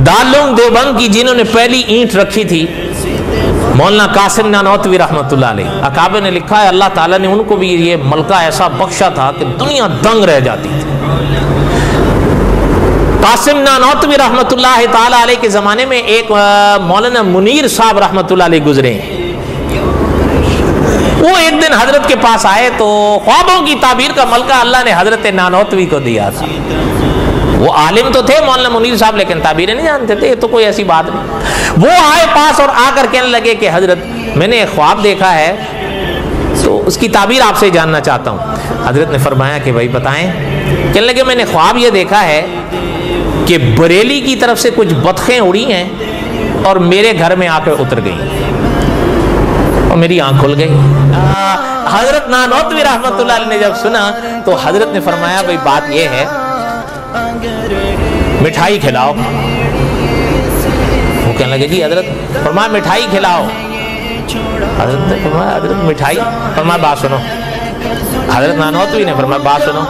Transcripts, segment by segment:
दारुल देवबंद की जिन्होंने पहली ईंट रखी थी मौलाना कासिम नानौतवी रहमतुल्लाह अलैह, अकाबे ने लिखा है अल्लाह ताला ने उनको भी ये मलका ऐसा बख्शा था कि दुनिया दंग रह जाती थी। कासिम नानौतवी रहमतुल्लाह ताला अलैह के ज़माने में एक मौलाना मुनीर साहब रहमतुल्लाह अलैह गुजरे हैं। वो एक दिन हजरत के पास आए तो ख्वाबों की ताबीर का मलका अल्लाह ने हजरत नानौतवी को दिया था। वो आलिम तो थे मौलाना मुनीर साहब, लेकिन ताबीरें नहीं जानते थे, ये तो कोई ऐसी बात नहीं। वो आए पास और आकर कहने लगे कि हजरत मैंने एक ख्वाब देखा है तो उसकी ताबीर आपसे जानना चाहता हूँ। हजरत ने फरमाया कि भाई बताएं। कहने लगे मैंने ख्वाब ये देखा है कि बरेली की तरफ से कुछ बतखें उड़ी हैं और मेरे घर में आकर उतर गई और मेरी आंख खुल गई। हजरत नानौतवी रहमतुल्लाह अलैह ने जब सुना तो हजरत ने फरमाया भाई बात ये है मिठाई खिलाओ। वो कहने लगे जी हजरत, फरमाया मिठाई खिलाओ। हजरत ने फरमाया हजरत मिठाई, फरमाया बात सुनो। हजरत नानौतवी ने फरमाया बात सुनो,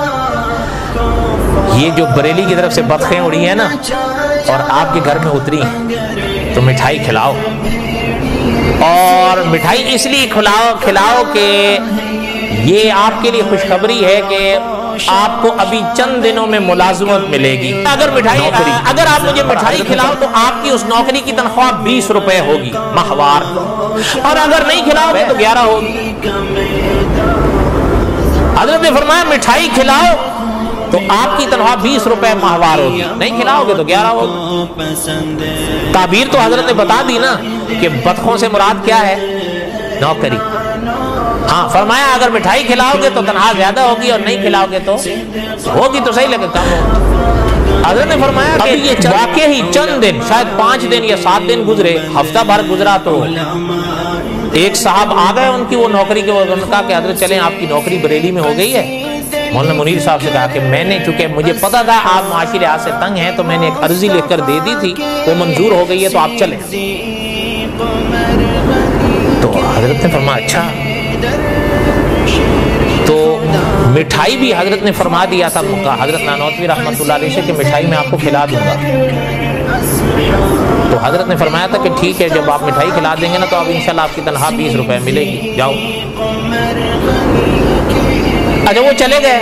ये जो बरेली की तरफ से बतखें उड़ी हैं ना और आपके घर में उतरी तो मिठाई खिलाओ, और मिठाई इसलिए खिलाओ कि ये आपके लिए खुशखबरी है कि आपको अभी चंद दिनों में मुलाजमत मिलेगी। अगर आप मुझे मिठाई खिलाओ तो आपकी उस नौकरी की तनख्वाह 20 रुपए होगी माहवार, और अगर नहीं खिलाओगे तो 11 होगी। हजरत ने फरमाया मिठाई खिलाओ तो आपकी तनख्वाह 20 रुपए माहवार होगी, नहीं खिलाओगे तो 11 होगी। ताबीर तो हजरत ने बता दी ना कि बतखों से मुराद क्या है, नौकरी। हाँ फरमाया अगर मिठाई खिलाओगे तो तनख्वाह ज्यादा होगी और नहीं खिलाओगे तो होगी तो सही लगे कम होगी। हजरत ने फरमाया कि ये वाकई ही चंद दिन, शायद 5 दिन या 7 दिन गुजरे, हफ्ता भर गुजरा तो एक साहब आ गए उनकी वो नौकरी के, उन्होंने कहा कि हजरत चलें आपकी नौकरी बरेली में हो गई है। मौलाना मुनीर साहब से कहा कि मैंने, चूंकि मुझे पता था आप माशी लिहाज से तंग हैं, तो मैंने एक अर्जी लिखकर दे दी थी, वो मंजूर हो गई है तो आप चलें। तो हजरत ने फरमाया अच्छा। तो मिठाई भी हजरत ने फरमा दिया था, हजरत नानौतवी रहमतुल्लाह अलैह से कि मिठाई मैं आपको खिला दूंगा। तो हजरत ने फरमाया था कि ठीक है, जब आप मिठाई खिला देंगे ना तो अब इंशाल्लाह आपकी तनख्वाह 20 रुपए मिलेगी, जाओ। अच्छा वो चले गए,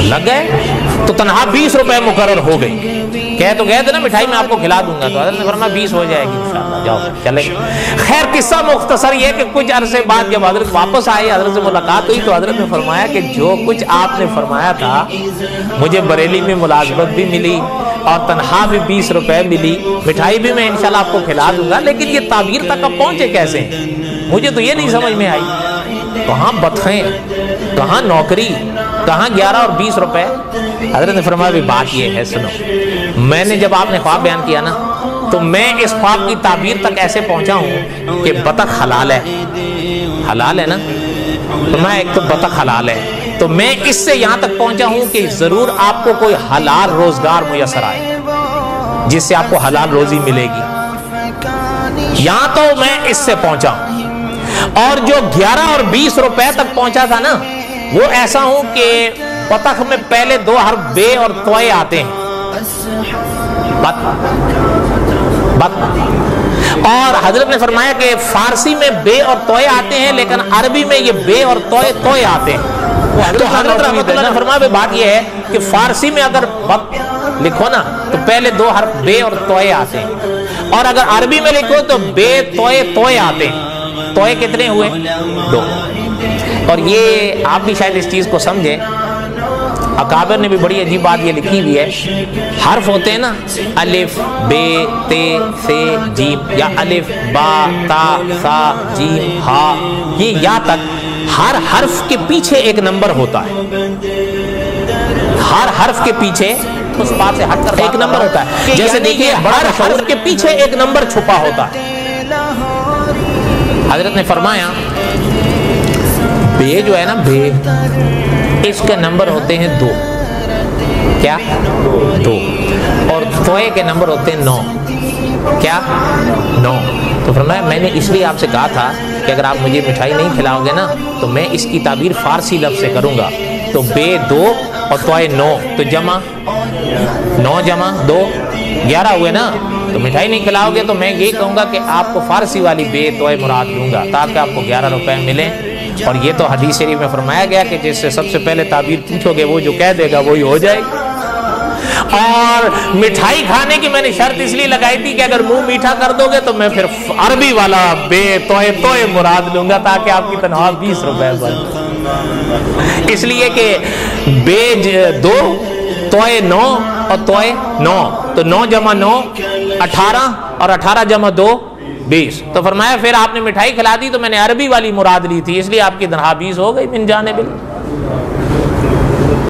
लग गए तो तनख्वाह 20 रुपए मुकर्रर हो गई। कह तो गए थे ना मिठाई मैं आपको खिला दूंगा, तो हजरत ने फरमाया 20 हो जाएगी इंशाल्लाह, जाओ चले। खैर किस्सा मुख्तसर ये कि कुछ अरसे बाद जब हजरत वापस आए, हजरत से मुलाकात हुई, तो हजरत ने फरमाया कि जो कुछ आपने फरमाया था मुझे बरेली में मुलाजमत भी मिली और तनख्वाह भी 20 रुपए मिली, मिठाई भी मैं इंशाल्लाह आपको खिला दूंगा, लेकिन ये ताबीर तक अब पहुंचे कैसे, मुझे तो ये नहीं समझ में आई। कहाँ बतखें, कहाँ नौकरी, कहाँ 11 और 20 रुपए। हजरत ने फरमाया भी बात ये है सुनो, मैंने जब आपने ख्वाब बयान किया ना तो मैं इस ख्वाब की ताबीर तक ऐसे पहुंचा हूँ कि बतख हलाल है, हलाल है ना, तो मैं एक तो बतख हलाल है, तो मैं इससे यहाँ तक पहुंचा हूँ कि जरूर आपको कोई हलाल रोजगार मुयसर आए जिससे आपको हलाल रोजी मिलेगी। यहाँ तो मैं इससे पहुंचा हूँ, और जो 11 और 20 रुपए तक पहुंचा था ना वो ऐसा हूं कि बतख में पहले 2 हर्फ बे और तोए आते हैं, और हजरत ने फरमाया कि फारसी में बे और तोए आते हैं लेकिन अरबी में ये बे और तोए आते हैं। तो हजरत रहमतुल्लाह ने फरमाया बात ये है कि फारसी में अगर बत लिखो ना तो पहले 2 हर्फ बे और तोए आते हैं, और अगर अरबी में लिखो तो बे तोए आते हैं। तोए कितने हुए? 2। और ये आप भी शायद इस चीज को समझे, अकाबिर ने भी बड़ी अजीब बात ये लिखी हुई है, हर्फ होते हैं ना, अलिफ बे ते से जीम, या अलिफ बा ता सा जीम हा, ये या तक हर हर्फ के पीछे एक नंबर होता है, हर हर्फ के पीछे उस बात से हटकर एक नंबर होता है। जैसे देखिए हर हर्फ के पीछे एक नंबर छुपा होता है। हजरत ने फरमाया बे जो है ना, बे इसके नंबर होते हैं 2, क्या 2, और तोए के नंबर होते हैं 9, क्या 9। تو فرمایا میں نے اس لیے آپ سے کہا تھا کہ اگر آپ مجھے مٹھائی نہیں کھلاؤ گے نا تو میں اس کی تعبیر فارسی لفظ سے کروں گا. تو بے 2 اور توئے 9 تو جمع 9 جمع 2 11 ہوئے نا. تو مٹھائی نہیں کھلاؤ گے تو میں یہ کہوں گا کہ آپ کو فارسی والی بے توئے مراد دوں گا تاکہ آپ کو 11 روپے ملیں. اور یہ تو حدیث شریف میں فرمایا گیا کہ جس سے سب سے پہلے تعبیر پوچھو گے وہ جو کہہ دے گا وہی ہو جائے گی. اور مٹھائی کھانے کی میں نے شرط اس لیے لگائی تھی کہ اگر منہ میٹھا کر دو گے تو میں پھر عربی والا بے توئے مراد لوں گا تاکہ آپ کی تنخواہ 20 روپے بن. اس لیے کہ بے 2 توئے 9 اور توئے 9 تو 9 جمع 9 18 اور 18 جمع 2 20. تو فرمایا پھر آپ نے مٹھائی کھلا دی تو میں نے عربی والی مراد لی تھی اس لیے آپ کی تنخواہ 20 ہو گئی من جانب.